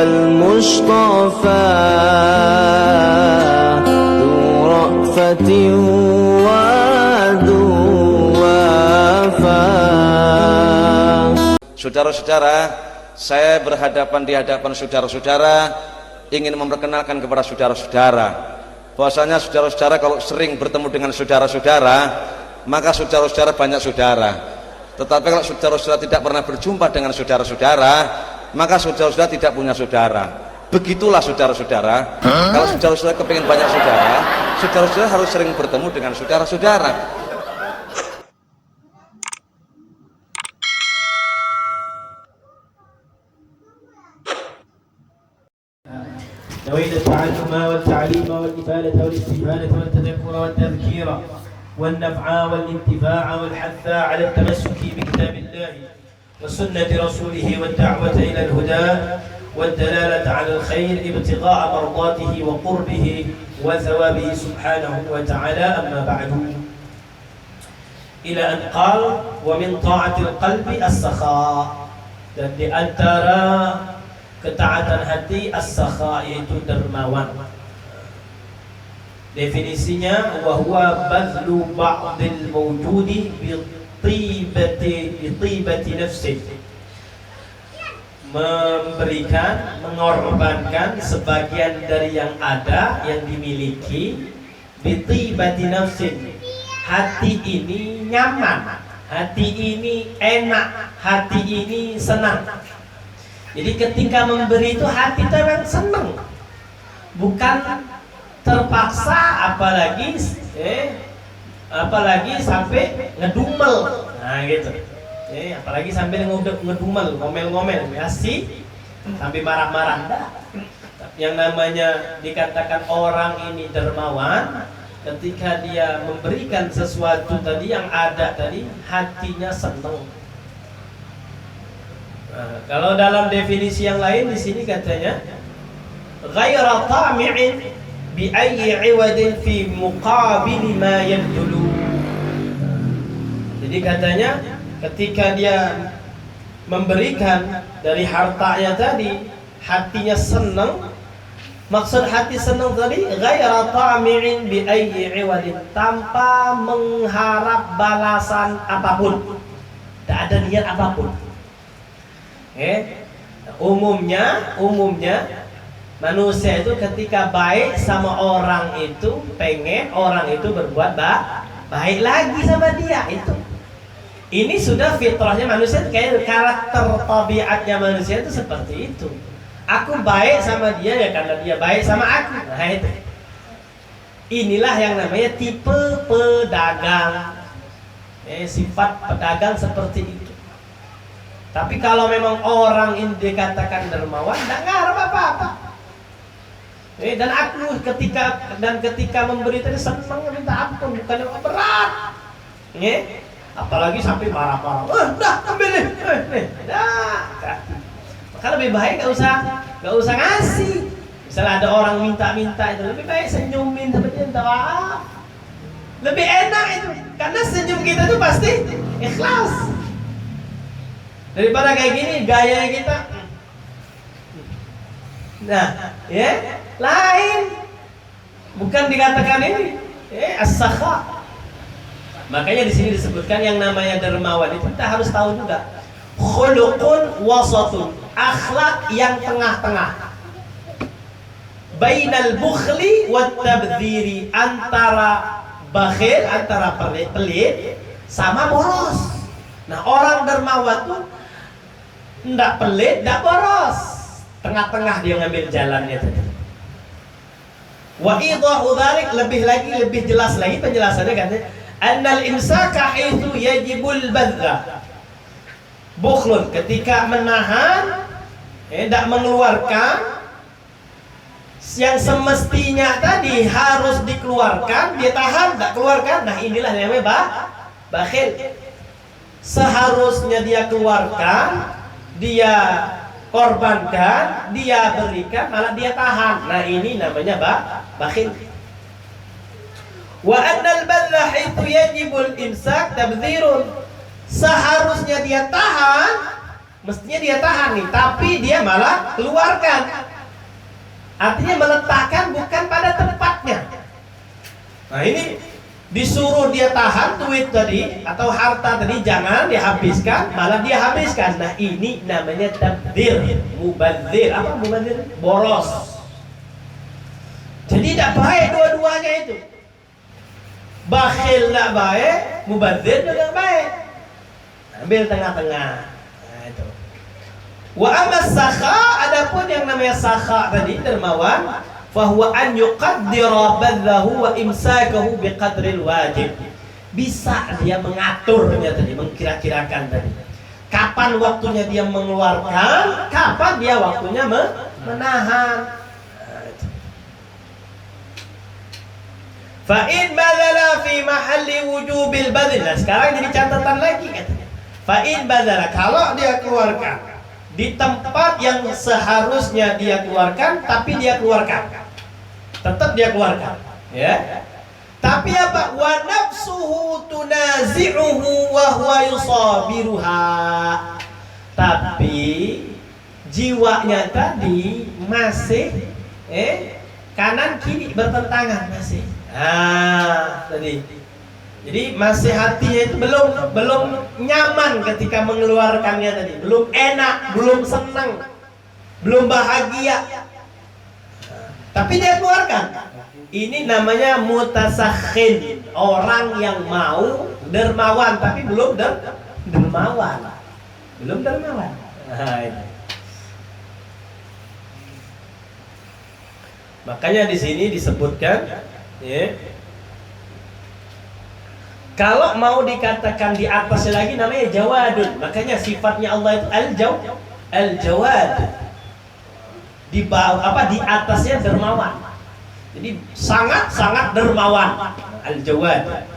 المصطفى ذو رأفة وذو وفاء. Saudara-saudara, saya berhadapan di hadapan saudara-saudara ingin memperkenalkan kepada saudara-saudara bahwasanya saudara-saudara kalau sering bertemu dengan saudara-saudara maka saudara-saudara banyak saudara, tetapi kalau saudara-saudara tidak pernah berjumpa dengan saudara-saudara maka saudara-saudara tidak punya saudara. Begitulah saudara-saudara, kalau saudara-saudara kepingin banyak saudara, saudara-saudara harus sering bertemu dengan saudara-saudara. نوينا التعلم والتعليم والإفادة والاستفادة والتذكر والتذكير والنفع والانتفاع والحث على التمسك بكتاب الله وسنة رسوله والدعوة إلى الهدى والدلالة على الخير ابتغاء مرضاته وقربه وثوابه سبحانه وتعالى. أما بعد، إلى أن قال ومن طاعة القلب السخاء. Dan di antara ketaatan hati as-sakha yaitu dermawan. Definisinya wahwa badlu ba'dil mawjudi bi tibati nafsi, memberikan, mengorbankan sebagian dari yang ada yang dimiliki bi tibati nafsin. Hati ini nyaman, hati ini enak, hati ini senang. Jadi ketika memberi itu hati terang senang, bukan terpaksa, apalagi sampai ngedumel, nah gitu, apalagi sampai ngedumel, ngomel-ngomel, asik, sampai marah-marah. Yang namanya dikatakan orang ini dermawan, ketika dia memberikan sesuatu tadi yang ada tadi, hatinya senang. Nah, kalau dalam definisi yang lain di sini katanya ghaira tami'in bi ayyi 'iwadin fi muqabil ma yabdulu. Jadi katanya ketika dia memberikan dari hartanya tadi, hatinya senang. Maksud hati senang tadi ghaira tami'in bi ayyi 'iwadin, tanpa mengharap balasan apapun, tidak ada niat apapun. Umumnya manusia itu ketika baik sama orang itu pengen orang itu berbuat baik lagi sama dia. Ini sudah fitrahnya manusia, kayak karakter tabiatnya manusia itu seperti itu. Aku baik sama dia ya karena dia baik sama aku. Nah itu. Inilah yang namanya tipe pedagang. Sifat pedagang seperti itu. Tapi kalau memang orang ini dikatakan dermawan, tidak ngarep apa-apa. Dan aku ketika memberi tadi senang minta ampun, bukan yang berat. Apalagi sampai marah-marah. Dah ambil nih. Maka lebih baik gak usah ngasih. Misalnya ada orang minta-minta itu, lebih baik senyumin sama dia, minta maaf. Lebih enak itu, karena senyum kita itu pasti ikhlas. Daripada kayak gini gaya kita. Nah, lain. Bukan dikatakan ini as-sakha. Makanya di sini disebutkan yang namanya dermawan itu kita harus tahu juga. Khuluqun wasatun, akhlak yang tengah-tengah. Bainal bukhli wat tabdziri, antara bakhil, antara pelit sama boros. Nah, orang dermawan tuh ndak pelit, ndak boros, tengah-tengah dia ngambil jalannya tadi. Wa idahu dzalik, lebih jelas lagi penjelasannya katanya annal imsaka itu yajibul badza. Bukhlun, ketika menahan, tidak mengeluarkan yang semestinya tadi harus dikeluarkan, dia tahan, tidak keluarkan. Nah inilah yang namanya bakhil. Seharusnya dia keluarkan, dia korbankan, dia berikan, malah dia tahan. Nah ini namanya bakhil. Wa annal badla itu yajibul imsak tabdzirun. Seharusnya dia tahan, Mestinya dia tahan nih, tapi dia malah keluarkan. Artinya meletakkan bukan pada tempatnya. Nah ini disuruh dia tahan duit tadi atau harta tadi jangan dihabiskan, malah dia habiskan. Nah ini namanya tabdzir, mubadzir. Apa mubadzir? Boros. Jadi tidak baik dua-duanya itu. Bakhil tidak baik, mubadzir juga baik. Ambil tengah-tengah. Wa amma sakha, adapun yang namanya sakha tadi dermawan, fahuwa an yuqaddira badlahu wa imsakahu biqadril wajib. Bisa dia mengaturnya tadi, mengkira-kirakan tadi. Kapan waktunya dia mengeluarkan, kapan dia waktunya menahan. Fa in badala fi mahalli wujubil badl. Nah, sekarang jadi catatan lagi katanya. Fa in badala, kalau dia keluarkan di tempat yang seharusnya dia keluarkan, tapi dia keluarkan, tetap dia keluarkan, ya. Tapi apa? Wa nafsuhu tunazi'uhu wa huwa yusabiruha. Tapi jiwanya tadi masih kanan kiri bertentangan masih. Tadi. Jadi masih hatinya itu belum nyaman ketika mengeluarkannya tadi, belum enak, belum senang, belum bahagia. Tapi dia keluarkan. Ini namanya mutasakhin, orang yang mau dermawan tapi belum dermawan. Belum dermawan. Makanya di sini disebutkan, ya. Kalau mau dikatakan di atasnya lagi namanya jawadun. Makanya sifatnya Allah itu al-jawad. Di bawah di atasnya dermawan. Jadi sangat dermawan. Al-jawad.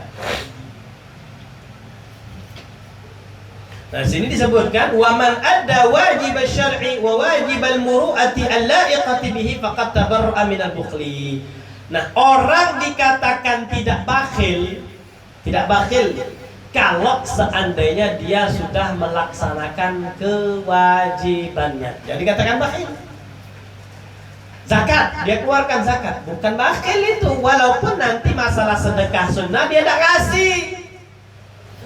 Nah, sini disebutkan wa man adda wajib syar'i wa wajib al-muru'ati al-la'iqati bihi faqad tabarra'a min al-bukhli. Nah, orang dikatakan tidak bakhil kalau seandainya dia sudah melaksanakan kewajibannya. Jadi katakan bakhil. Zakat, dia keluarkan zakat, bukan bakhil itu. Walaupun nanti masalah sedekah sunnah dia tidak kasih.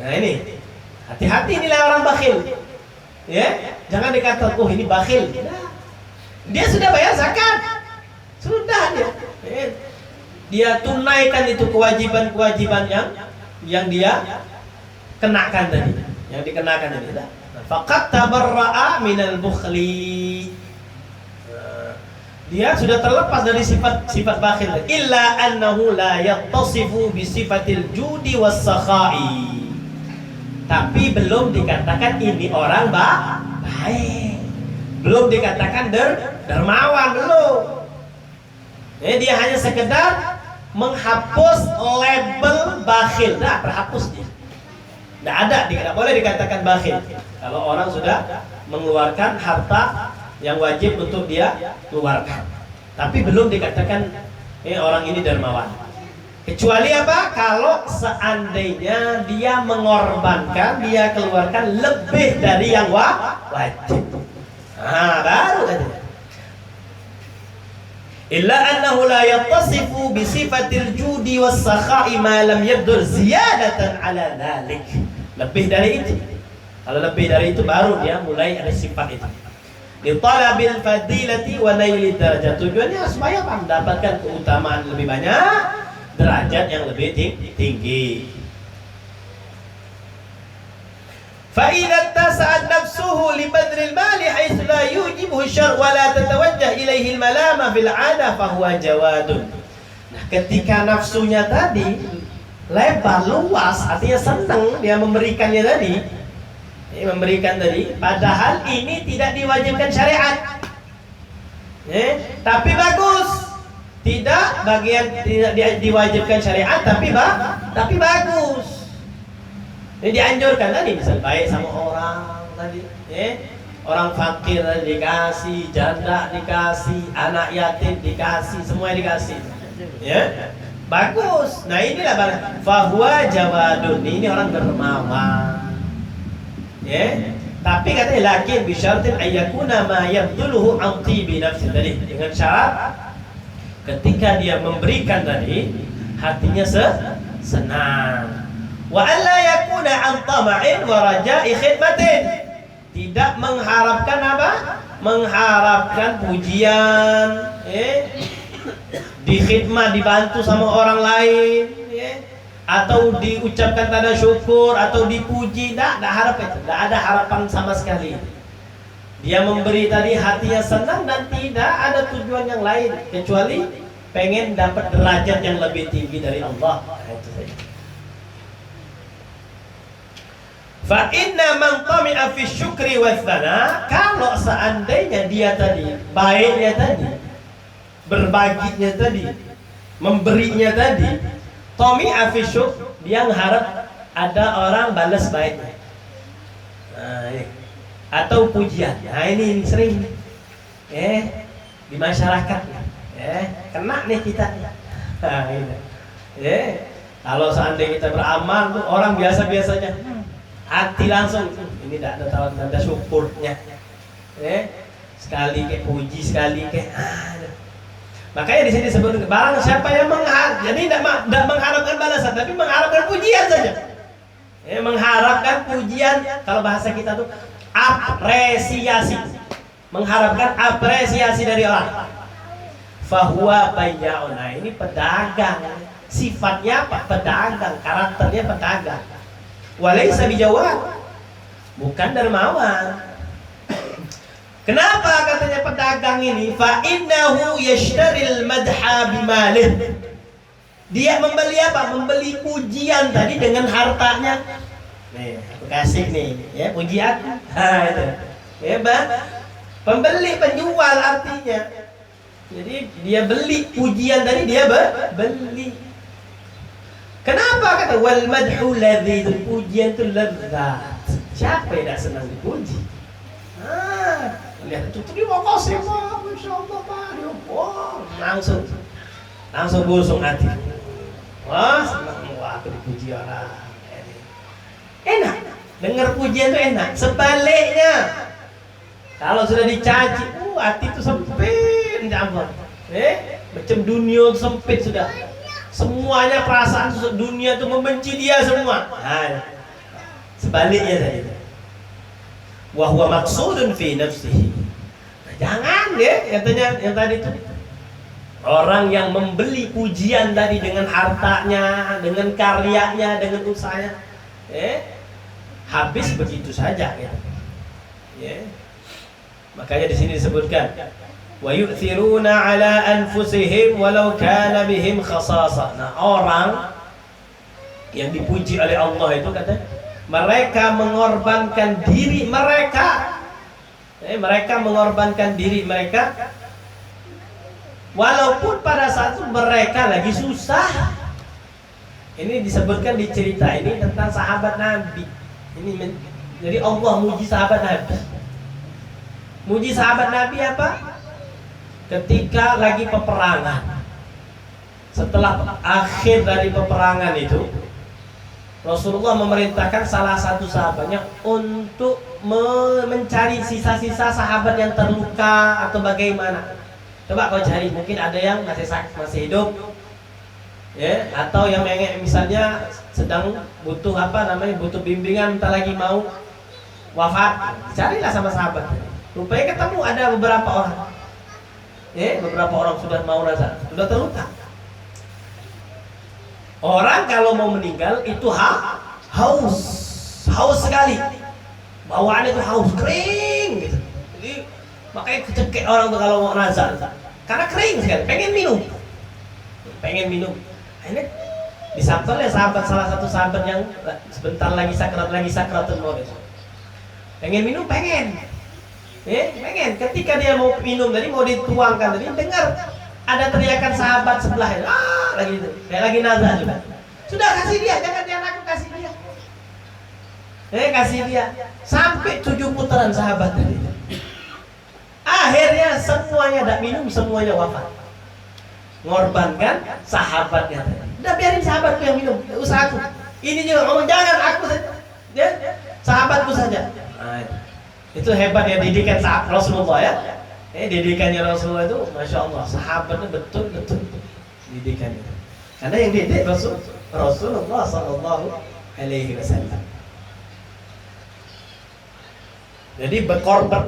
Nah ini, hati-hati nilai orang bakhil. Ya, jangan dikatakan oh ini bakhil. Dia sudah bayar zakat, sudah dia. Dia tunaikan itu kewajiban-kewajiban yang dia kenakan tadi, yang dikenakan tadi. Faqad tabarra'a minal bukhli. Dia sudah terlepas dari sifat bakhil. Illa annahu la yattasifu bi sifatil judi was sakha'i. Tapi belum dikatakan ini orang baik. Belum dikatakan dermawan belum. Dia hanya sekedar menghapus label bakhil. Nah, terhapus dia. Tidak boleh dikatakan bakhil kalau orang sudah mengeluarkan harta yang wajib untuk dia keluarkan. Tapi belum dikatakan orang ini dermawan. Kecuali apa? Kalau seandainya dia mengorbankan, dia keluarkan lebih dari yang wajib. Baru katanya. Illa annahu la yattasifu bi sifatil judi was sakha'i ma lam yabdur ziyadatan ala dhalik. Lebih dari itu. Kalau lebih dari itu baru dia mulai ada sifat itu. Li talabil fadilati wa nailid darajat. Tujuannya supaya mendapatkan keutamaan lebih banyak, derajat yang lebih tinggi. فإذا اتسعت نفسه لبذل المال حيث لا يوجبه الشرع ولا تتوجه إليه الملامة في العادة فهو جواد. Nah, ketika nafsunya tadi lebar luas, artinya senang dia memberikannya tadi, padahal ini tidak diwajibkan syariat, tapi bagus, tidak diwajibkan syariat, tapi bagus. Ini dianjurkan tadi, misal baik sama orang tadi, orang fakir dikasih, janda dikasih, anak yatim dikasih, semua dikasih, bagus. Nah inilah fahuwa jawadun, ini orang dermawan, Tapi katanya lakin bisyaratin ayyakuna ma yabduluhu an tibi nafsi tadi, dengan syarat ketika dia memberikan tadi hatinya senang. Wa alla yakuna an tama'in wa raja'i khidmatin, tidak mengharapkan apa? Mengharapkan pujian, di khidmat, dibantu sama orang lain, atau diucapkan tanda syukur atau dipuji. Tidak harap itu, tidak ada harapan sama sekali. Dia memberi tadi hatinya senang dan tidak ada tujuan yang lain kecuali pengen dapat derajat yang lebih tinggi dari Allah. Itu saja. Fa inna man tami'a fi syukri wa tsana, kalau seandainya dia tadi baiknya tadi, berbaginya tadi, memberinya tadi, tami'a fi syukr, dia mengharap ada orang balas baiknya. Nah, ini. Atau pujian. Nah, ini sering di masyarakat. Kena nih kita. Nah, ini. Kalau seandainya kita beramal tuh orang biasa-biasanya hati langsung ini tidak ada tanda syukurnya, sekali ke puji, sekali ke makanya di sini disebut barang siapa yang mengharap, jadi tidak mengharapkan balasan tapi mengharapkan pujian saja, mengharapkan pujian. Kalau bahasa kita tuh apresiasi, mengharapkan apresiasi dari orang. Fahuwa bayya'un, nah ini pedagang, sifatnya apa? Pedagang, karakternya pedagang. Walaysa bijawab, bukan dermawan. Kenapa katanya pedagang ini? Fa innahu yashtaril madha bimalih. Dia membeli apa? Membeli pujian tadi dengan hartanya. Nih, aku kasih nih, puji aku. Itu. Hebat. Pembeli, penjual artinya. Jadi dia beli pujian tadi, dia beli. Kenapa kata wal madhu ladzi, pujian itu lezat. Siapa yang tidak senang dipuji? Lihat itu terima kasih Pak, insyaallah Pak. Langsung busung hati. Wah, senang aku dipuji orang. Enak. Dengar pujian itu enak. Sebaliknya, kalau sudah dicaci, hati itu sempit, ampun. Macam dunia sempit sudah. Semuanya perasaan dunia itu membenci dia semua. Nah, sebaliknya tadi. Wa huwa maqsudun fi nafsihi. Nah, jangan katanya yang tadi itu. Orang yang membeli pujian tadi dengan hartanya, dengan karyanya, dengan usahanya, habis begitu saja ya. Makanya di sini disebutkan wa yu'thiruna ala anfusihim walau kana bihim khasasah. Nah, orang yang dipuji oleh Allah itu kata mereka mengorbankan diri mereka. Mereka mengorbankan diri mereka walaupun pada saat itu mereka lagi susah. Ini disebutkan di cerita ini tentang sahabat Nabi. Ini jadi Allah muji sahabat Nabi. Muji sahabat Nabi apa? Ketika lagi peperangan, setelah akhir dari peperangan itu, Rasulullah memerintahkan salah satu sahabatnya untuk mencari sisa-sisa sahabat yang terluka atau bagaimana. Coba kau cari, mungkin ada yang masih hidup, atau yang misalnya sedang butuh butuh bimbingan, entah lagi mau wafat. Carilah sama sahabat. Rupanya ketemu ada beberapa orang. Beberapa orang sudah mau sudah terluka. Orang kalau mau meninggal itu haus sekali. Bawaannya itu haus, kering gitu. Jadi makanya kecekek orang tuh kalau mau nazar. Karena kering sekali, pengen minum. Akhirnya disampernya salah satu sahabat yang sebentar lagi sakratul maut. Pengen minum, pengen. Ketika dia mau minum tadi, mau dituangkan tadi, dengar ada teriakan sahabat sebelahnya, lagi itu, kayak lagi nazar juga. Sudah kasih dia, jangan aku kasih dia. Kasih dia. Sampai 7 putaran sahabat tadi. Akhirnya semuanya tidak minum, semuanya wafat. Ngorbankan sahabatnya tadi. Udah biarin sahabatku yang minum, gak usah aku. Ini juga ngomong jangan aku saja. Sahabatku saja. Nah, itu hebatnya didikan Rasulullah ya. Didikannya Rasulullah itu, masya Allah, sahabatnya betul-betul didikannya. Karena yang didik Rasulullah Sallallahu Alaihi Wasallam. Jadi berkorban,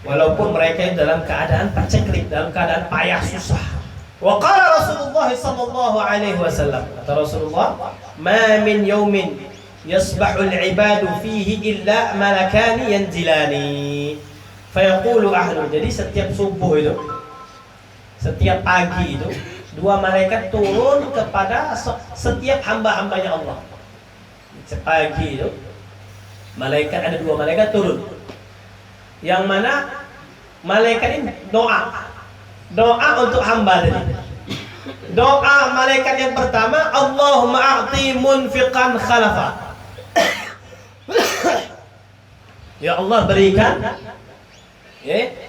walaupun mereka dalam keadaan paceklik, dalam keadaan payah susah. Wa qala Rasulullah Sallallahu Alaihi Wasallam, kata Rasulullah, ma min yaumin yasbahul ibadu fihi illa malakani yanzilani fayaqulu ahlu. Jadi setiap subuh itu, setiap pagi itu, dua malaikat turun kepada setiap hamba-hambanya Allah. Pagi itu malaikat, ada dua malaikat turun, yang mana malaikat ini doa untuk hamba tadi. Doa malaikat yang pertama, Allahumma a'ti munfiqan khalafa. Ya Allah, berikan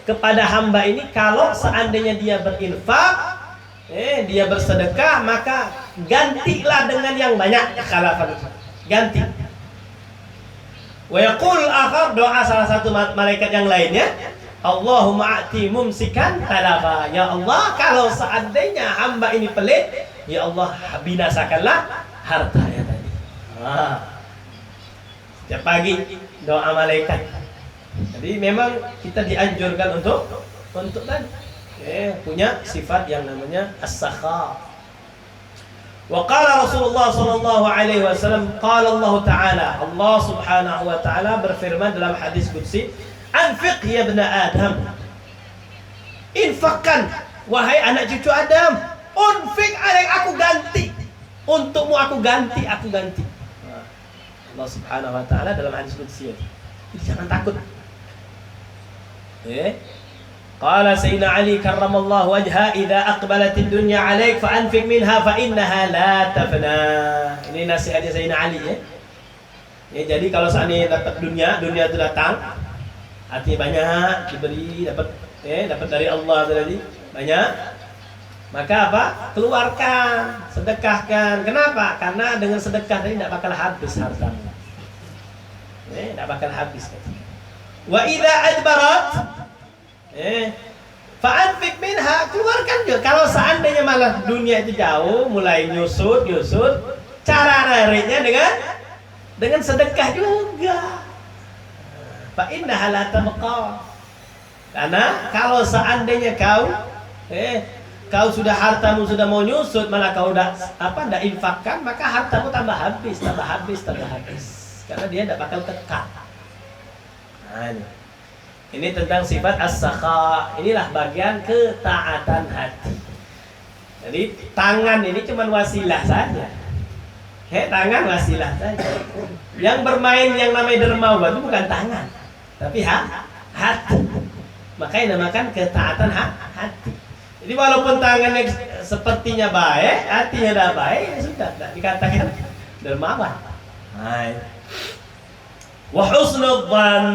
kepada hamba ini, kalau seandainya dia berinfak, dia bersedekah, maka gantilah dengan yang banyak. Khalafan, ganti. Wa yaqul akhar, doa salah satu malaikat yang lainnya, Allahumma a'ti mumsikan talafa. Ya Allah, kalau seandainya hamba ini pelit, ya Allah, binasakanlah hartanya tadi. Setiap pagi doa malaikat. Jadi memang kita dianjurkan untuk tadi punya sifat yang namanya as-sakha. Wa qala Rasulullah sallallahu alaihi wasallam, qala Allah taala, Allah subhanahu wa taala berfirman dalam hadis qudsi, anfiq ya ibn Adam, infakkan wahai anak cucu Adam, unfik alaik, aku ganti untukmu, aku ganti. Allah subhanahu wa ta'ala dalam hadis qudsi. Jadi jangan takut. Qala Sayyidina Ali karramallahu wajha, idza aqbalatid dunya alaik fa anfiq minha fa innaha la tafna. Ini nasihatnya Sayyidina Ali ya. Jadi kalau seandainya dapat dunia itu datang, artinya banyak diberi, dapat dari Allah tadi banyak, maka apa? Keluarkan, sedekahkan. Kenapa? Karena dengan sedekah tadi tidak bakal habis hartamu. Tidak bakal habis. Wa idza adbarat, fa anfiq minha, keluarkan juga. Kalau seandainya malah dunia itu jauh, mulai nyusut, cara nariknya dengan sedekah juga. Fa innaha la tabqa. Karena kalau seandainya kau sudah, hartamu sudah mau nyusut, malah kau tidak infakkan, maka hartamu tambah habis. Karena dia tidak bakal kekal. Nah, ini tentang sifat as-sakha. Inilah bagian ketaatan hati. Jadi tangan ini cuma wasilah saja. Tangan wasilah saja. Yang bermain yang namanya dermawan itu bukan tangan, tapi hati. Makanya dinamakan ketaatan hati. Jadi walaupun tangannya sepertinya baik, hatinya tidak baik, ya sudah, tidak dikatakan dermawan. Wa husnul dzan,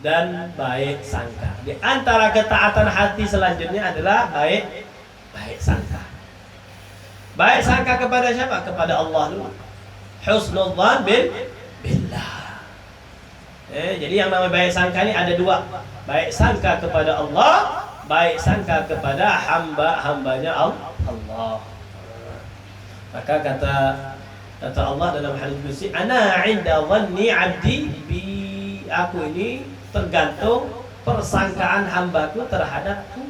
dan baik sangka. Di antara ketaatan hati selanjutnya adalah baik sangka. Baik sangka kepada siapa? Kepada Allah dulu. Husnul dzan billah. Jadi yang namanya baik sangka ini ada dua. Baik sangka kepada Allah, baik sangka kepada hamba-hambanya Allah. Maka kata Allah dalam hadis qudsi, ana 'inda dhanni 'abdi bi, aku ini tergantung persangkaan hambaku terhadapku.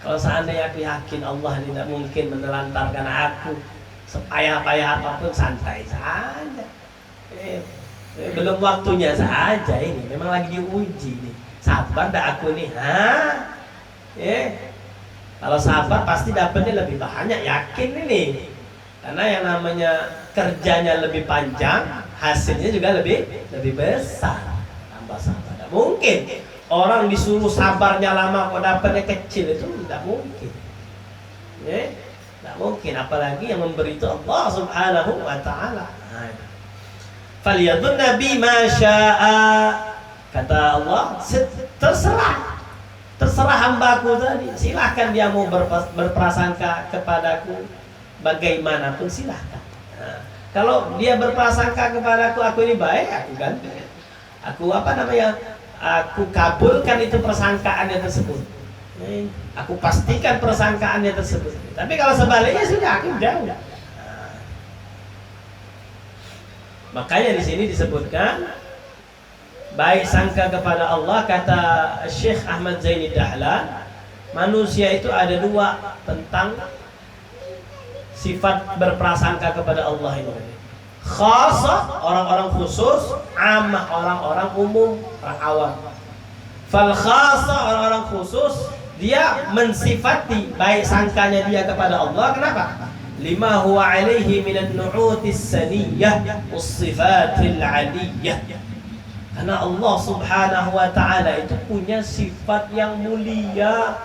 Kalau seandainya aku yakin Allah tidak mungkin menelantarkan aku, sepayah-payah apapun santai saja. Belum waktunya saja ini, memang lagi diuji nih. Sabar dah aku nih, kalau sabar pasti dapatnya lebih banyak, yakin ini. Karena yang namanya kerjanya lebih panjang, hasilnya juga lebih besar. Tambah sabar, tidak mungkin orang disuruh sabarnya lama kok dapatnya kecil, itu tidak mungkin. Tidak mungkin, apalagi yang memberi itu Allah subhanahu wa ta'ala. Faliyadun nabi masya'a, kata Allah, terserah hambaku tadi, silahkan dia mau berprasangka kepadaku bagaimanapun, silahkan. Kalau dia berprasangka kepada aku ini baik, aku ganti. Aku aku kabulkan itu persangkaannya tersebut. Aku pastikan persangkaannya tersebut. Tapi kalau sebaliknya sudah aku jauh. Makanya di sini disebutkan baik sangka kepada Allah, kata Syekh Ahmad Zaini Dahlan, manusia itu ada dua tentang sifat berprasangka kepada Allah ini. Khasah, orang-orang khusus, ammah, orang-orang umum, orang awam. Fal khasah, orang-orang khusus, dia mensifati baik sangkanya dia kepada Allah. Kenapa? Lima huwa alaihi minan nu'utis saniyah was-sifatil aliyah. Karena Allah Subhanahu wa ta'ala itu punya sifat yang mulia,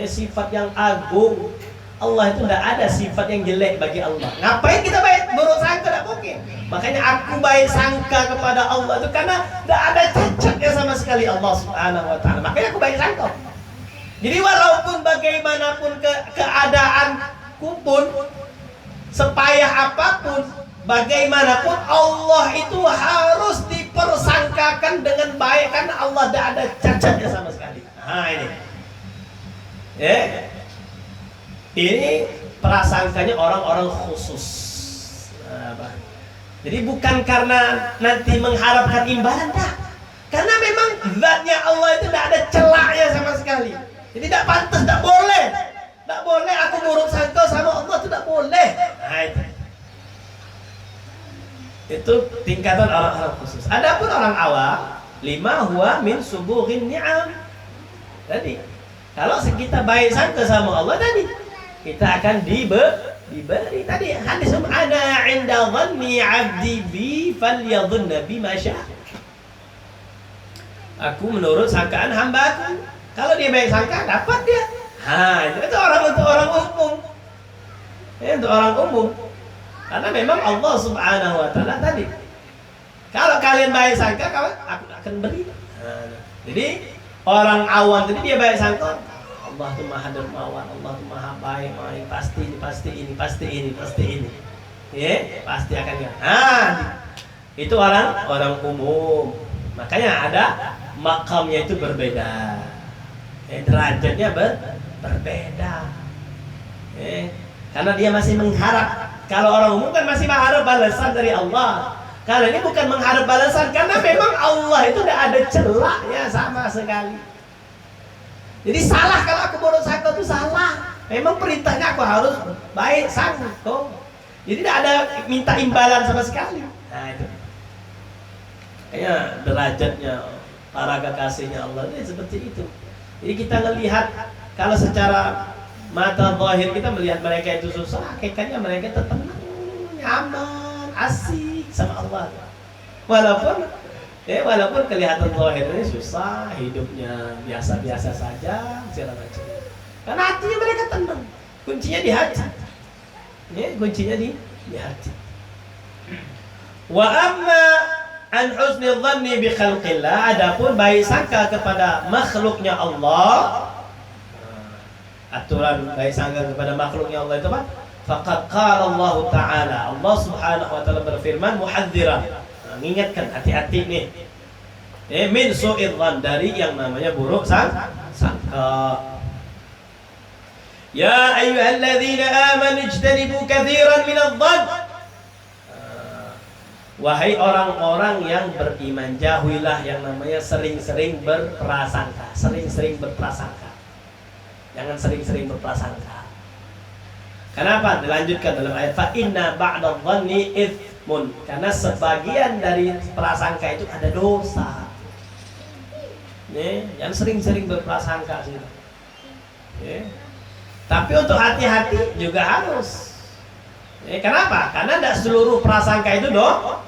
sifat yang agung. Allah itu tidak ada sifat yang jelek bagi Allah. Ngapain kita baik buruk sangka? Tidak mungkin. Makanya aku baik sangka kepada Allah itu karena tidak ada cacatnya sama sekali Allah Subhanahu wa ta'ala. Makanya aku baik sangka. Jadi walaupun bagaimanapun keadaanku pun, sepayah apapun, bagaimanapun Allah itu harus dipersangkakan dengan baik karena Allah tidak ada cacatnya sama sekali. Nah ini. Ini prasangkanya orang-orang khusus. Jadi bukan karena nanti mengharapkan imbalan, dah. Karena memang zatnya Allah itu tidak ada celahnya sama sekali. Jadi tidak pantas, tidak boleh. Tidak boleh aku buruk sangka sama Allah, tidak boleh. Nah, itu tingkatan orang-orang khusus. Adapun orang awam, lima huwa min subuhin ni'am. Tadi kalau kita baik sangka sama Allah tadi, kita akan diberi tadi hadis ana 'inda dhanni 'abdi bi falyadhunna bima syaa. Aku menurut sangkaan hambaku. Kalau dia baik sangka dapat dia. Itu orang untuk orang umum. Untuk orang umum. Karena memang Allah Subhanahu wa ta'ala tadi, kalau kalian baik sangka, aku akan beri. Jadi orang awam tadi dia baik sangka, Allah itu maha dermawan, Allah itu maha baik, pasti ini. Pasti akan ya. Itu orang umum. Makanya ada makamnya itu berbeda. Derajatnya berbeda. Karena dia masih mengharap. Kalau orang umum kan masih mengharap balasan dari Allah. Kalau ini bukan mengharap balasan, karena memang Allah itu tidak ada celahnya sama sekali. Jadi salah kalau aku bodoh sangka itu salah. Memang perintahnya aku harus baik sangka. Jadi tidak ada minta imbalan sama sekali. Nah itu. Kayaknya derajatnya para kekasihnya Allah ini seperti itu. Jadi kita melihat kalau secara mata zahir kita melihat mereka itu susah, hakikatnya mereka tetap tenang, nyaman, asik sama Allah. Walaupun kelihatan zahirnya susah, hidupnya biasa-biasa saja, segala macam. Karena hatinya mereka tenang. Kuncinya di hati. Kuncinya di hati. Wa amma an husni dhanni bi khalqillah, adapun baik sangka kepada makhluknya Allah, aturan baik sangka kepada makhluknya Allah itu apa? Faqad qala Allah Ta'ala, Allah Subhanahu wa ta'ala berfirman muhadziran, mengingatkan hati-hati nih. Min su'idh dhann, dari yang namanya buruk sangka. Ya ayyuhalladzina amanu ijtanibu katsiran minadh dhann. Wahai orang-orang yang beriman, jauhilah yang namanya sering-sering berprasangka. Sering-sering berprasangka. Jangan sering-sering berprasangka. Kenapa? Dilanjutkan dalam ayat fa inna ba'da dhanni itsmun. Karena sebagian dari prasangka itu ada dosa. Jangan sering-sering berprasangka sih. Tapi untuk hati-hati juga harus. Kenapa? Karena tidak seluruh prasangka itu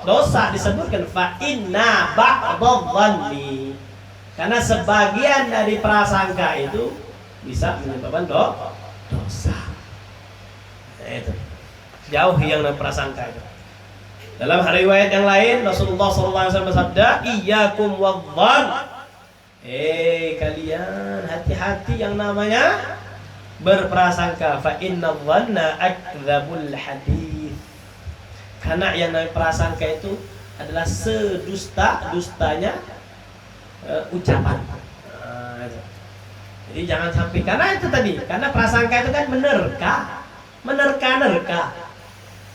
dosa. Disebutkan fa inna ba'da dhanni. Karena sebagian dari prasangka itu bisa menyebabkan dosa. Itu jauhi yang namanya prasangka itu. Dalam riwayat yang lain Rasulullah SAW bersabda, iyyakum wadh-dhann. Kalian hati-hati yang namanya berprasangka. Fa inna dhanna akdzabul hadits. Karena yang namanya prasangka itu adalah sedusta-dustanya ucapan. Jadi jangan sampai, karena itu tadi, karena prasangka itu kan menerka,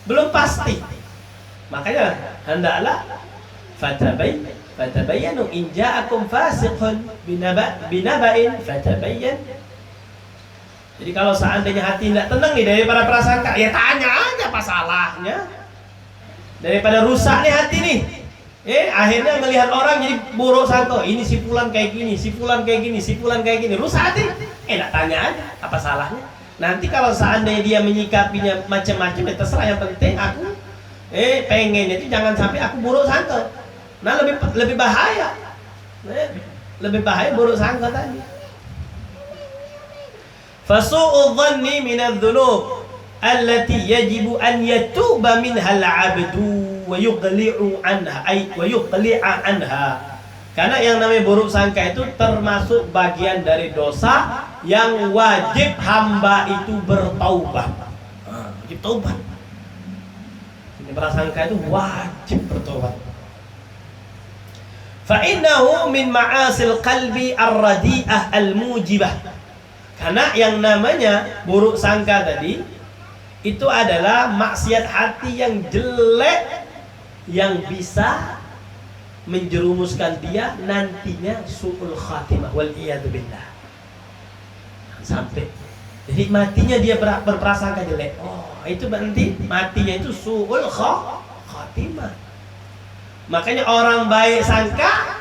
belum pasti. Makanya hendaklah fatabayyanu in ja'akum fasiqun binaba'in fatabayyan. Jadi kalau seandainya hati tidak tenang nih daripada prasangka, ya tanya aja apa salahnya. Daripada rusak nih hati nih, akhirnya melihat orang jadi buruk sangka, ini si fulan kayak gini, si fulan kayak gini, si fulan kayak gini, rusak hati. Nak tanya aja apa salahnya. Nanti kalau seandainya dia menyikapinya macam-macam, ya terserah, yang penting aku pengennya itu jangan sampai aku buruk sangka. Nah lebih bahaya, lebih bahaya buruk sangka tadi. Fasu'u dhanni minadh-dhunub allati yajibu an yatuba minha al-'abdu wa yuqli'u anha. Karena yang namanya buruk sangka itu termasuk bagian dari dosa yang wajib hamba itu bertaubat. Wajib taubat. Ini prasangka itu wajib bertaubat. Fa innahu min ma'asil qalbi ar-radi'ah al-mujibah. Karena yang namanya buruk sangka tadi itu adalah maksiat hati yang jelek yang bisa menjerumuskan dia nantinya su'ul khatimah wal iyadu billah. Sampai jadi matinya dia berprasangka jelek. Oh, itu berarti matinya itu su'ul khatimah. Makanya orang baik sangka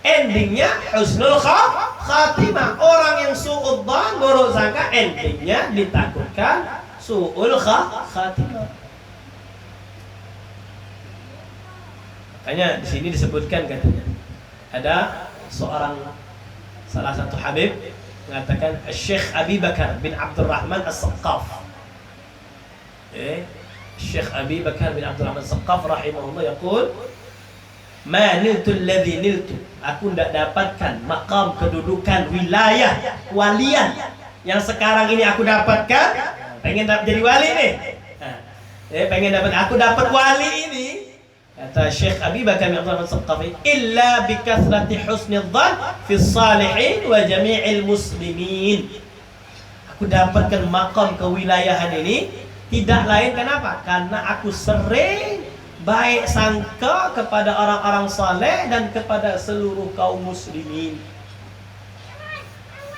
endingnya husnul khatimah. Orang yang su'ud dhan, buruk sangka, endingnya ditakutkan su'ul khatimah. Makanya di sini disebutkan, katanya ada salah satu habib mengatakan, Syekh Abi Bakar bin Abdurrahman As-Saqqaf. Syekh Abi Bakar bin Abdurrahman As-Saqqaf rahimahullah yaqul, ma niltu alladhi niltu, aku tidak dapatkan maqam, kedudukan, wilayah, walian yang sekarang ini aku dapatkan. Pengen jadi wali nih, pengen dapat, aku dapat wali ini, kata Syekh Abi Bakar bin Abdurrahman As-Saqqafi, illa bi kathrati husnil dhann fi salihin wa jami'il muslimin. Aku dapatkan maqam kewilayahan ini tidak lain kenapa? Karena aku sering baik sangka kepada orang-orang saleh dan kepada seluruh kaum muslimin.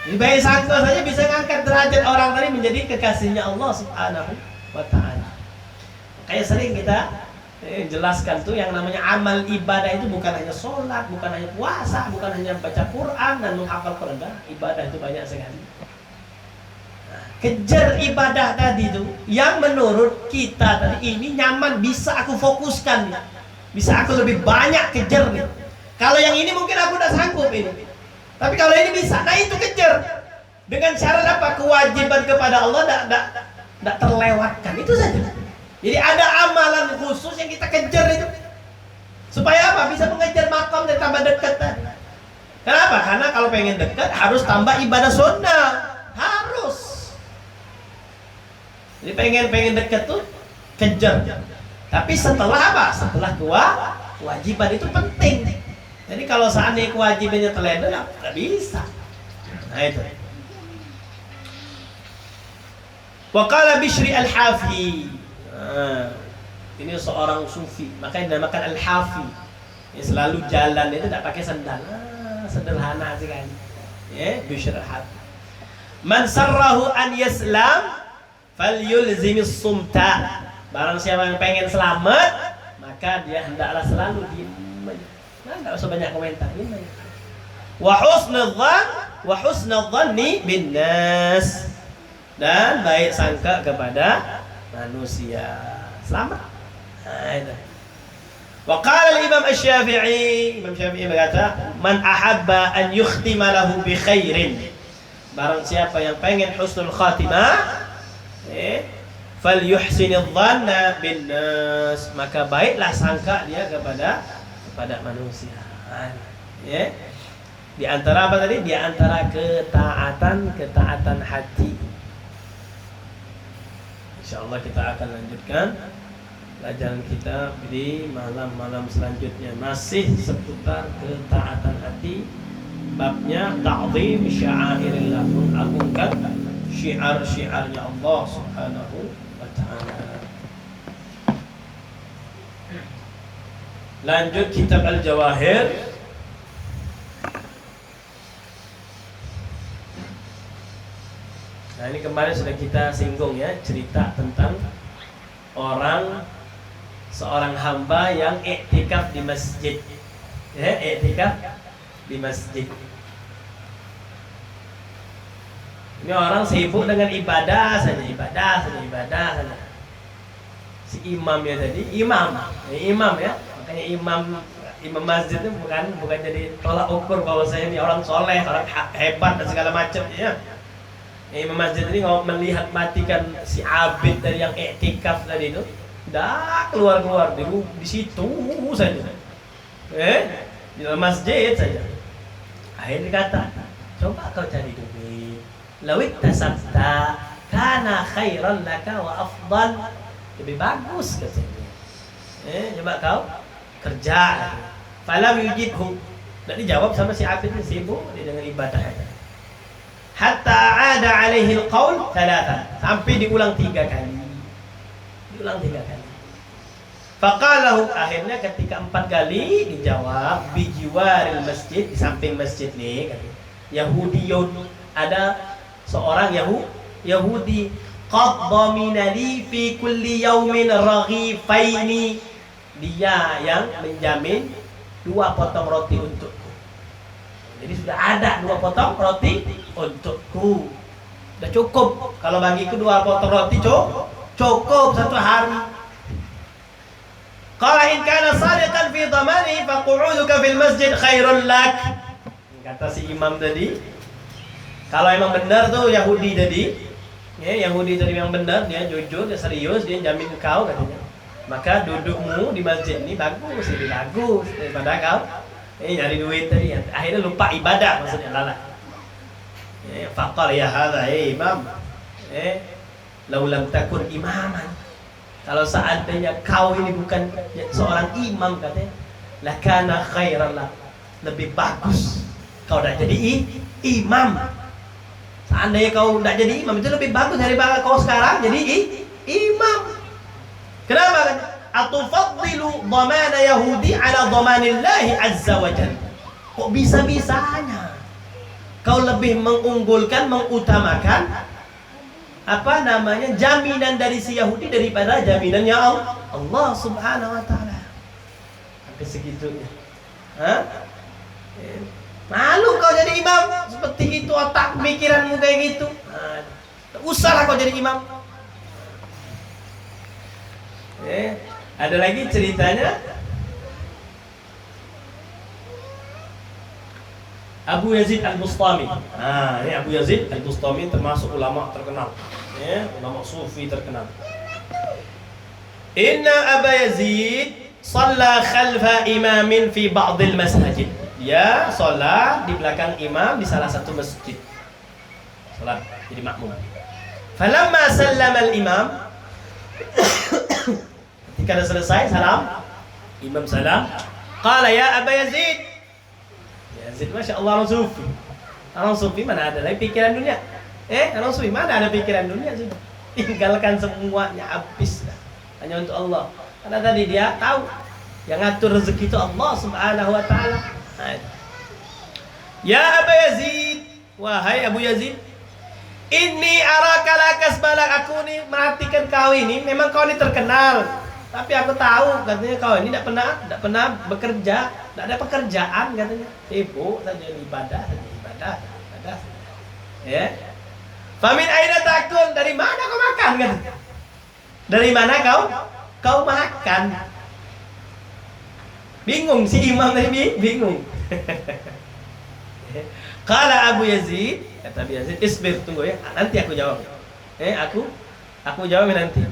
Jadi baik sangka saja bisa mengangkat derajat orang tadi menjadi kekasihnya Allah Subhanahu wa ta'ala. Kayak sering kita jelaskan tuh, yang namanya amal ibadah itu bukan hanya sholat, bukan hanya puasa, bukan hanya baca Quran dan menghafal Quran. Ibadah itu banyak sekali. Kejar ibadah tadi itu yang menurut kita tadi ini nyaman, bisa aku fokuskan, bisa aku lebih banyak kejar nih. Kalau yang ini mungkin aku udah sanggup ini, tapi kalau ini bisa, nah itu kejar dengan syarat apa? Kewajiban kepada Allah tidak terlewatkan, itu saja. Jadi ada amalan khusus yang kita kejar itu supaya apa? Bisa mengejar makam dan tambah dekat tadi. Kenapa? Karena kalau pengen dekat harus tambah ibadah sunnah, harus. Jadi pengen dekat tuh kejar. Tapi setelah apa? Setelah kewajiban itu penting. Jadi kalau seandainya kewajibannya terlewat, nggak bisa. Nah itu. Wa qala Bishri al-Hafi. Ini seorang sufi, makanya dinamakan al-Hafi. Selalu jalan itu tidak pakai sandal. Sederhana sekali. Ya, Bishri al-Hafi. Man sarrahu an yaslam falyulzimis sumta. Barang siapa yang pengen selamat, maka dia hendaklah selalu diam. Nah, enggak usah banyak komentar. Wa husnul dhanni bin nas. Dan baik sangka kepada manusia. Selamat. Nah, itu. Wa qala al-Imam Asy-Syafi'i, Imam Syafi'i berkata, man ahabba an yukhtima lahu bi khairin. Barang siapa yang pengen husnul khatimah, fal yuhsinidh dhanna bin nas, maka baiklah sangka dia kepada manusia. Ya. Di antara apa tadi? Di antara ketaatan hati. Insyaallah kita akan lanjutkan pelajaran kita di malam-malam selanjutnya masih seputar ketaatan hati. Babnya ta'zim sya'airillah, mengagungkan syiar-syiarnya Allah Subhanahu wa ta'ala. Lanjut kitab Al-Jawahir. Nah, ini kemarin sudah kita singgung ya, cerita tentang seorang hamba yang iktikaf di masjid. Ya, iktikaf di masjid. Ini orang sibuk dengan ibadah saja. Si imamnya tadi, imam ya. Makanya imam masjid itu bukan jadi tolak ukur bahwa saya ini orang soleh, orang hebat dan segala macam ya. Imam masjid ini mau melihat matikan si abid dari yang iktikaf tadi itu, dah keluar di situ saja. Di dalam masjid saja. Akhirnya kata, coba kau cari duit. Lawit tasabta kana khairan laka wa afdal, lebih bagus katanya. Coba kau kerja. Falam yujibhu, tidak dijawab sama si abid ini, sibuk dia dengan ibadah. Hatta ada alaihi alqaul thalathan, sampai diulang 3 kali. Faqalahu, akhirnya ketika 4 kali dijawab bijiwaril masjid, di samping masjid nih katanya. Yahudiyun, ada seorang Yahudi, qad dhamina li fi kulli yaumin raghifaini, dia yang menjamin 2 potong roti untukku. Jadi sudah ada 2 potong roti untukku. Sudah cukup. Kalau bagiku 2 potong roti cukup 1 hari. Qala in kana sadiqan fi dhamani fa qu'uduka fil masjid khairul lak. Kata si imam tadi, kalau emang benar tuh Yahudi tadi, Yahudi tadi yang benar, dia jujur, dia serius, dia jamin kau katanya, maka dudukmu di masjid ini lebih bagus daripada kau nyari duit tadi. Akhirnya lupa ibadah, maksudnya lalai. Faqala ya hadza imam, law lam takun imaman, kalau seandainya kau ini bukan seorang imam katanya, lakana khairan lak, lebih bagus kau tidak jadi imam. Seandainya kau tidak jadi imam, itu lebih bagus daripada kau sekarang jadi imam. Kenapa kan? Atufaddilu dhamana Yahudi ala dhamanillahi azza wa jalla. Kok bisa-bisanya kau lebih mengunggulkan, mengutamakan jaminan dari si Yahudi daripada jaminannya Allah Subhanahu wa ta'ala. Sampai segitunya. Malu kau jadi imam seperti itu, otak pemikiranmu kayak gitu. Usahlah kau jadi imam. Ada lagi ceritanya. Abu Yazid Al-Bustami. Ini Abu Yazid Al-Bustami termasuk ulama terkenal, ulama sufi terkenal. Inna Abu Yazid shalla khalfa imamin fi ba'd al-masajid. Dia salat di belakang imam di salah satu masjid. Salat jadi makmum. Falamma sallama al-imam, ketika dah selesai salam, imam salam, qala ya Abu Yazid. Yazid, Masya Allah, orang sufi mana ada lagi pikiran dunia. Orang sufi mana ada pikiran dunia, sudah tinggalkan semuanya, habis dah. Hanya untuk Allah. Karena tadi dia tahu yang ngatur rezeki itu Allah Subhanahu wa ta'ala. Ya Abu Yazid, wahai Abu Yazid, inni araka lakas balak, aku ini merhatikan kau ini, memang kau ini terkenal, tapi aku tahu katanya kau ini tidak pernah bekerja, tidak ada pekerjaan katanya, sibuk saja ibadah. Ya. Famin aina takun, dari mana kau makan kan? Dari mana kau makan? Bingung si imam tadi, bingung. Qala Abu Yazid, kata Abu Yazid, isbir, tunggu ya, nanti aku jawab. Aku jawab nanti.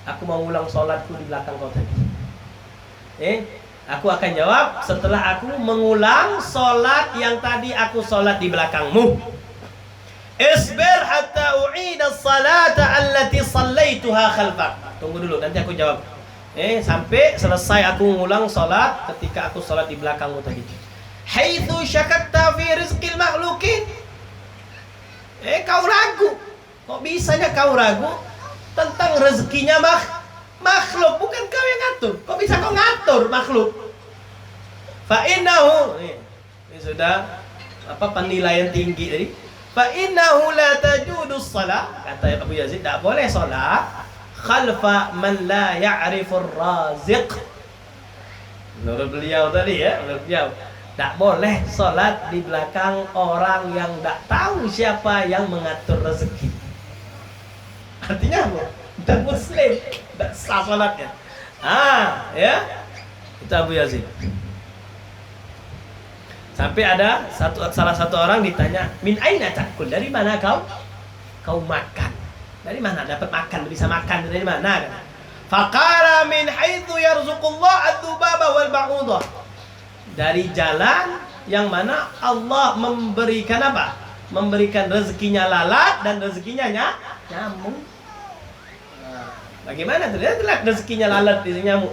Aku mau ulang sholatku di belakang kau tadi. Aku akan jawab setelah aku mengulang sholat yang tadi aku sholat di belakangmu. Isbir hatta u'ida salata allati sallaituha khalfak. Tunggu dulu, nanti aku jawab. Sampai selesai aku ngulang sholat ketika aku sholat di belakangmu tadi. Haitsu syakatta fi rizqil makhluqin. Kau ragu. Kok bisanya kau ragu tentang rezekinya makhluk? Bukan kau yang ngatur. Kok bisa kau ngatur makhluk? Fa innahu, ini sudah penilaian tinggi tadi. Fa innahu la tajudus shalah, kata Abu Yazid, tidak boleh salat khalfa man la ya'rifur raziq. Menurut beliau tadi ya, menurut beliau tak boleh salat di belakang orang yang tak tahu siapa yang mengatur rezeki. Artinya apa? Dan muslim, tak sah salatnya. Ya. Itu Abu Yazid. Sampai ada salah satu orang ditanya, min aina takul, dari mana kau makan? Dari mana dapat makan, bisa makan dari mana? Faqala min haitsu yarzuqullah adzubaba wal ba'udah. Dari jalan yang mana Allah memberikan apa? Memberikan rezekinya lalat dan rezekinya nyamuk. Bagaimana tuh? Lihat rezekinya lalat di nyamuk.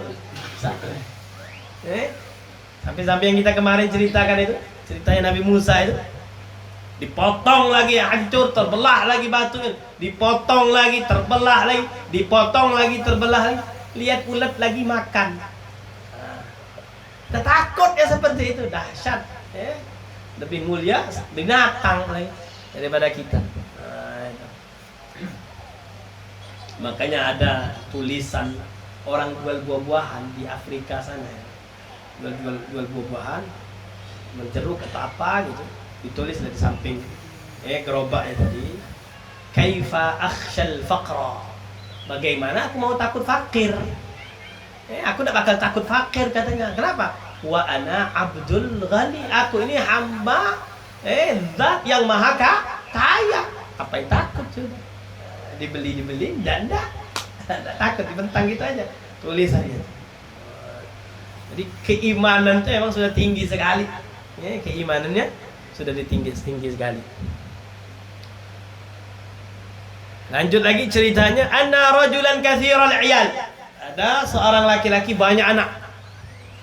Sampai yang kita kemarin ceritakan itu, ceritanya Nabi Musa itu, dipotong lagi, hancur, terbelah lagi batunya, dipotong lagi, terbelah lagi, dipotong lagi, terbelah lagi. Lihat ulat lagi makan. Kita takut ya seperti itu, dahsyat. Lebih mulia binatang lagi daripada kita. Makanya ada tulisan orang jual buah-buahan di Afrika sana ya. Jual buah-buahan, menjeruk atau apa gitu, ditulis dari samping gerobaknya tadi, kaifa akhshal faqra, bagaimana aku mau takut fakir. Aku tidak bakal takut fakir katanya. Kenapa? Wa ana abdul ghani, aku ini hamba zat yang maha kaya. Apa yang takut sudah? Dibeli dan tidak takut, dibentang gitu aja tulisannya. Jadi keimanan itu memang sudah tinggi sekali. Keimanannya sudah tinggi sekali. Lanjut lagi ceritanya, anna rajulan katsiral iyal. Ada seorang laki-laki banyak anak.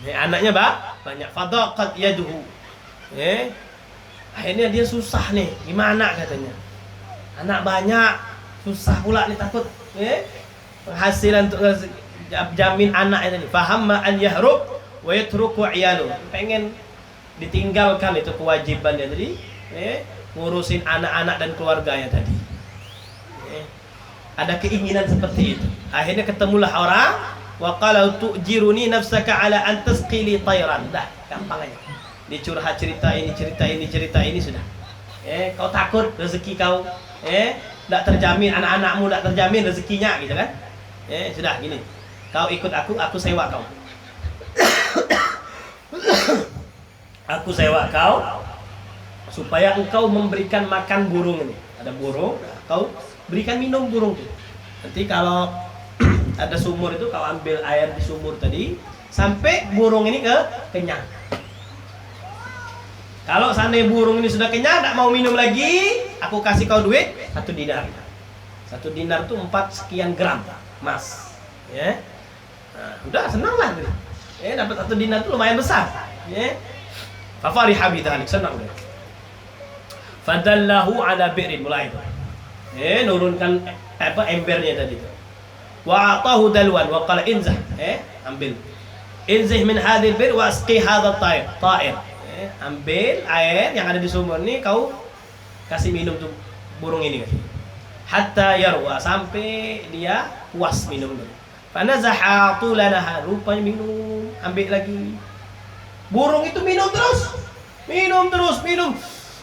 Anaknya banyak. Fadaqat yaduhu. Akhirnya dia susah nih. Gimana katanya? Anak banyak, susah pula nih, takut penghasilan untuk jamin anaknya tadi. Fahamma an yahrub wa yatruku iyalu, pengen ditinggalkan itu kewajibannya tadi, ngurusin anak-anak dan keluarganya tadi. Ada keinginan seperti itu. Akhirnya ketemulah orang, wa qala tu'jiruni nafsaka ala an tasqili tayran. Dah, gampang aja. Dicurhat cerita ini sudah. Kau takut rezeki kau tidak terjamin, anak-anakmu tidak terjamin rezekinya gitu kan. Sudah gini. Kau ikut aku sewa kau. Aku sewa kau supaya engkau memberikan makan burung ini. Ada burung, kau berikan minum burung itu. Nanti kalau ada sumur itu, kau ambil air di sumur tadi sampai burung ini kenyang. Kalau seandainya burung ini sudah kenyang, tidak mau minum lagi, aku kasih kau duit 1 dinar. 1 dinar itu 4 sekian gram emas. Udah senang lah. Dapat 1 dinar itu lumayan besar. Fafariha bidzalik, senang dia. Fadallahu ala bi'rin, mulai itu. Nurunkan embernya tadi itu. Wa atahu dalwan wa qala inzah, ambil. Inzih min hadhil bir wa asqi hadha ta'ir. Ambil air yang ada di sumur ini, kau kasih minum tuh burung ini kan. Hatta yarwa, sampai dia puas minum dulu. Fanazaha tulanaha, rupanya minum, ambil lagi. Burung itu minum terus.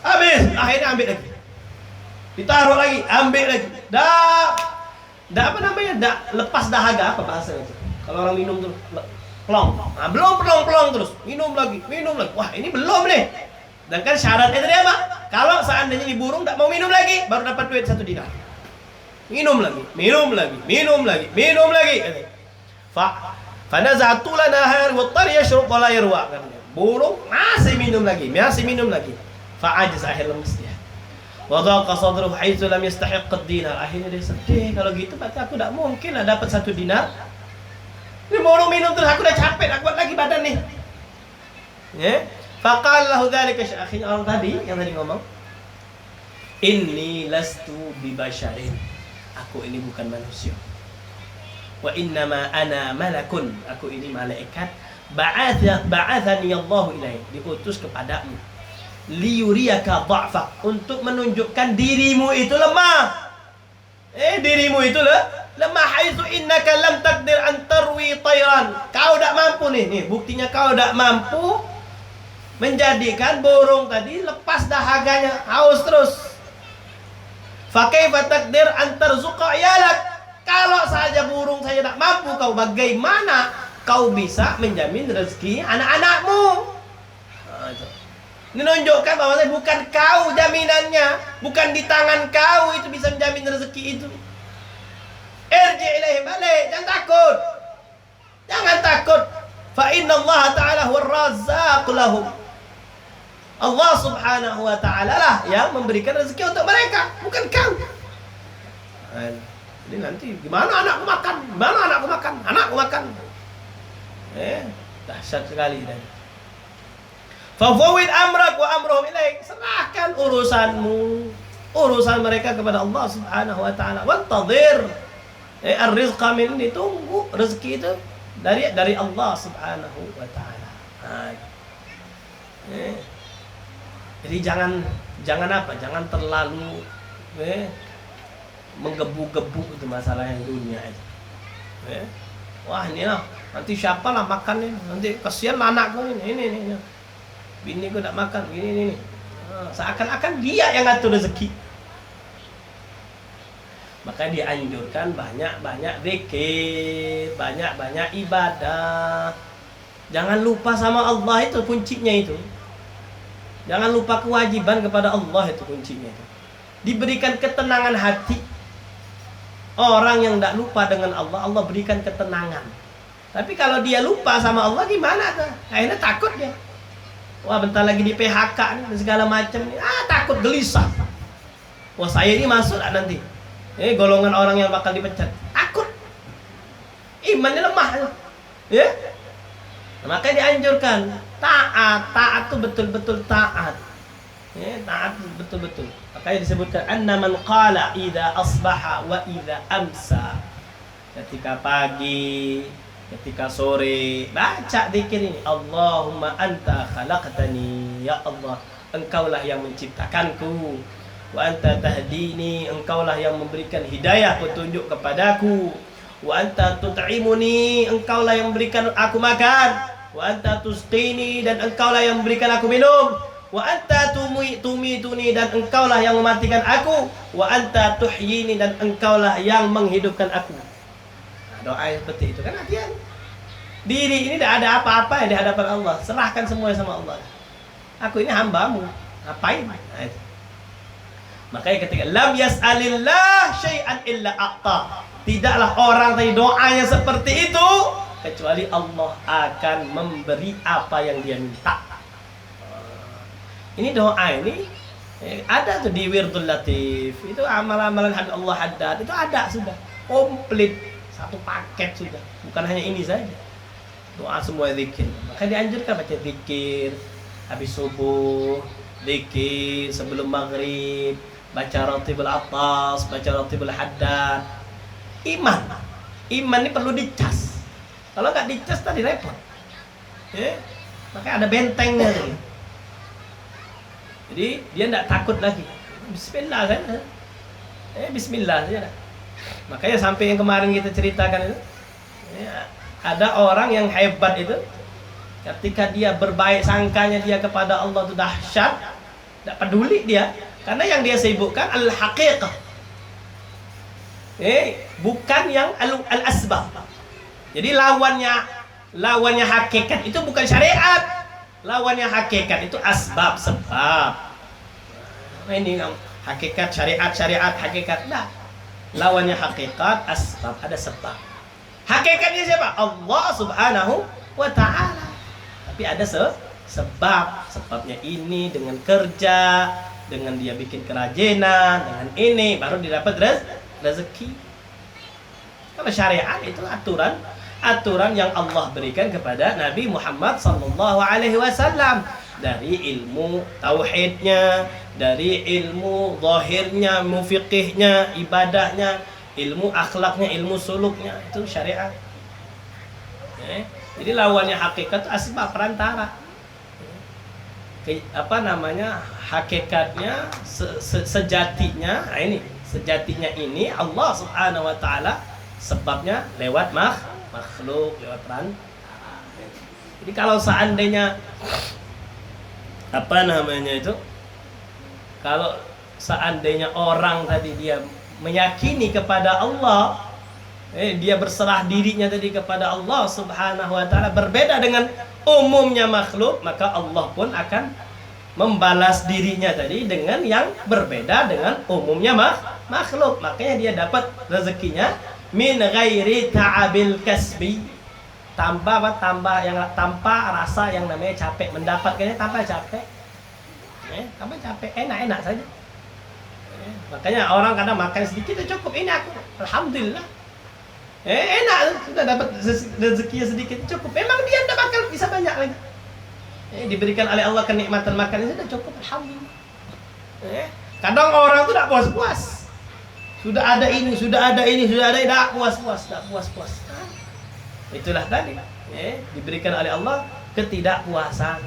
Habis, akhirnya ambil lagi. Ditaruh lagi, ambil lagi. Lepas dahaga, apa bahasa itu? Kalau orang minum terus plong. Belum terus. Minum lagi. Wah, ini belum nih. Dan kan syaratnya tadi apa? Kalau seandainya ini burung tak mau minum lagi, baru dapat duit 1 dinar. Minum lagi. Fa naza'tu lana har wa tar yashrub wa la yarwa. Burung masih minum lagi. Fa ajaz, akhir lemes dia. Wa dhaqa sadruhu haitsu lam yastahiq ad-dinar. Akhirnya dia sedih, kalau gitu berarti aku tak mungkin lah dapat 1 dinar. Ini mau minum terus, aku udah capek, aku kuat lagi badan nih. Ya. Faqala lahu dzalika akhirnya orang tadi yang tadi ngomong, inni lastu bibasharin. Aku ini bukan manusia. Wa innama ana malakun. Aku ini malaikat. Ba'athani Allah ilaih. Diutus kepadamu. Liyuriyaka dha'fak. Untuk menunjukkan dirimu itu lemah. Dirimu itu lemah. Haitsu innaka lam taqdir an tarwi tayran. Kau tak mampu nih. Buktinya kau tak mampu menjadikan burung tadi lepas dahaganya, haus terus. Fa kaifa taqdir an tarzuqa iyalak? Kalau saja burung saja tak mampu, kau bagaimana kau bisa menjamin rezeki anak-anakmu? Ini menunjukkan bahwa bukan kau jaminannya, bukan di tangan kau itu bisa menjamin rezeki itu. Irji ilaihi balik, jangan takut. Jangan takut. Fa inna Allah Ta'ala huwa ar-razzaq lahum. Allah Subhanahu wa Ta'ala lah yang memberikan rezeki untuk mereka, bukan kau. Jadi nanti gimana anakku makan? Gimana anakku makan? Anakku makan. Dahsyat sekali dan. Fawwid amrak wa amruhum ilaik. Serahkan urusanmu, urusan mereka kepada Allah Subhanahu wa Ta'ala. Wantadhir ar-rizqa min, ditunggu rezeki itu dari Allah Subhanahu wa Ta'ala. Jadi jangan apa? Jangan terlalu menggebu-gebu itu masalah yang dunia itu. Wah ini lah, nanti siapa lah makan nih? Nanti kasihan lah anakku ini. Bini gue tak makan, ini. Seakan-akan dia yang ngatur rezeki. Maka dianjurkan banyak-banyak zikir, banyak-banyak ibadah. Jangan lupa sama Allah, itu kuncinya itu. Jangan lupa kewajiban kepada Allah, itu kuncinya itu. Diberikan ketenangan hati. Orang yang tidak lupa dengan Allah, Allah berikan ketenangan. Tapi kalau dia lupa sama Allah gimana tuh? Akhirnya takut dia. Wah bentar lagi di PHK nih, segala macam nih. Takut, gelisah. Wah saya ini masuk nanti. Golongan orang yang bakal dipecat. Takut. Imannya lemah. Ya. Makanya dianjurkan taat itu betul-betul taat. Taat betul-betul. Makanya disebutkan anna man qala idza asbaha wa idza amsa. Ketika pagi, ketika sore, baca zikir ini. Allahumma anta khalaqtani, ya Allah, engkaulah yang menciptakanku. Wa anta tahdini, engkaulah yang memberikan hidayah, petunjuk kepadaku. Wa anta tut'imuni, engkaulah yang memberikan aku makan. Wa anta tusqini, dan engkaulah yang memberikan aku minum. Wa anta tumituni, dan engkaulah yang mematikan aku. Wa anta tuhyini, dan engkaulah yang menghidupkan aku. Doa seperti itu kan artinya diri ini tidak ada apa-apa di hadapan Allah. Serahkan semuanya sama Allah. Aku ini hambamu, ngapain? Makanya ketika lam yas'alillah syai'an illa a'ta. Tidaklah orang tadi doanya seperti itu kecuali Allah akan memberi apa yang dia minta. Ini doa ini ada tuh di Wirdul Latif. Itu amalan-amalan Allah haddad. Itu ada sudah komplit, satu paket sudah. Bukan hanya ini saja. Doa semua zikir. Maka dianjurkan baca zikir habis subuh, zikir sebelum maghrib, baca Ratibul Atas, baca Ratibul Haddad. Iman ini perlu dicas. Kalau nggak dicas tadi repot. Makanya ada bentengnya tuh. Jadi dia tidak takut lagi. Bismillah saja. Bismillah saja. Makanya sampai yang kemarin kita ceritakan itu, ada orang yang hebat itu, ketika dia berbaik sangkanya dia kepada Allah itu dahsyat, tidak peduli dia, karena yang dia sibukkan al-haqiqah, bukan yang al-asbab. Jadi lawannya hakikat itu bukan syariat, lawannya hakikat itu asbab, sebab. Nah, ini hakikat syariat hakikat, nah. Lawannya hakikat asbab, ada sebab. Hakikatnya siapa? Allah Subhanahu wa Ta'ala. Tapi ada sebabnya ini dengan kerja, dengan dia bikin kerajinan, dengan ini baru didapat rezeki. Kalau syariat itu aturan aturan yang Allah berikan kepada Nabi Muhammad sallallahu alaihi wasallam, dari ilmu tauhidnya, dari ilmu zahirnya, ilmu fiqihnya, ibadahnya, ilmu akhlaknya, ilmu suluknya, itu syariat. Jadi lawannya hakikat asbab perantara. Hakikatnya sejatinya, sejatinya ini Allah Subhanahu wa taala, sebabnya lewat makhluk, lewat perantara. Jadi kalau seandainya kalau seandainya orang tadi dia meyakini kepada Allah, dia berserah dirinya tadi kepada Allah Subhanahu wa taala, berbeda dengan umumnya makhluk, maka Allah pun akan membalas dirinya tadi dengan yang berbeda dengan umumnya makhluk. Makanya dia dapat rezekinya min ghairi ta'abil kasbi, tanpa rasa yang namanya capek. Mendapatkannya tanpa capek, enak-enak saja. Makanya orang kadang makan sedikit itu cukup, ini aku alhamdulillah, enak, sudah dapat rezekinya sedikit cukup. Memang dia tidak bakal bisa banyak lagi. Diberikan oleh Allah kenikmatan makan itu sudah cukup, alhamdulillah. Kadang orang itu tidak puas-puas. Sudah ada ini, tidak puas-puas. Itulah tadi, diberikan oleh Allah ketidakpuasan.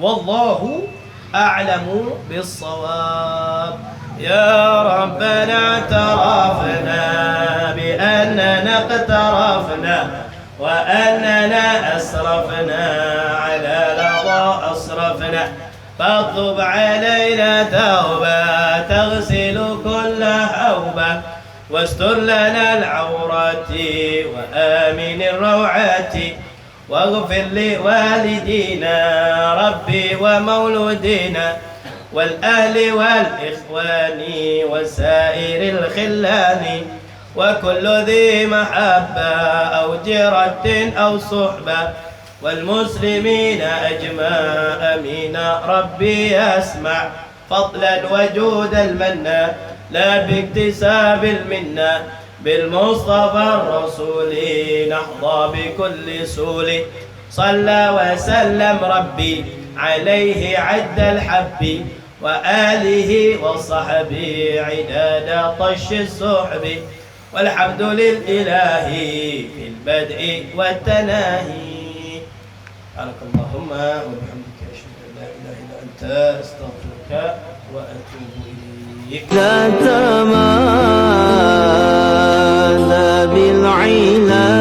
Wallahu a'lamu bis-shawab. Ya Rabbana tarafna bi annana iqtarafna wa annana asrafna ala ladha asrafna فاطلب علينا توبة تغسل كل حوبة واستر لنا العورات وآمن الروعات واغفر لوالدينا ربي ومولودينا والأهل والإخوان وسائر الخلان وكل ذي محبة أو جرة أو صحبة والمسلمين أجمع أمين ربي أسمع فضلا وجود المنى لا باكتساب المنى بالمصطفى الرسول نحظى بكل سول صلى وسلم ربي عليه عد الحب وآله وصحبه عداد طش السحب والحمد لله في البدء والتناهي. اللهم وبحمدك أشهد أن لا إله إلا أنت أستغفرك وأتوب إليك. لا تمال بالعلا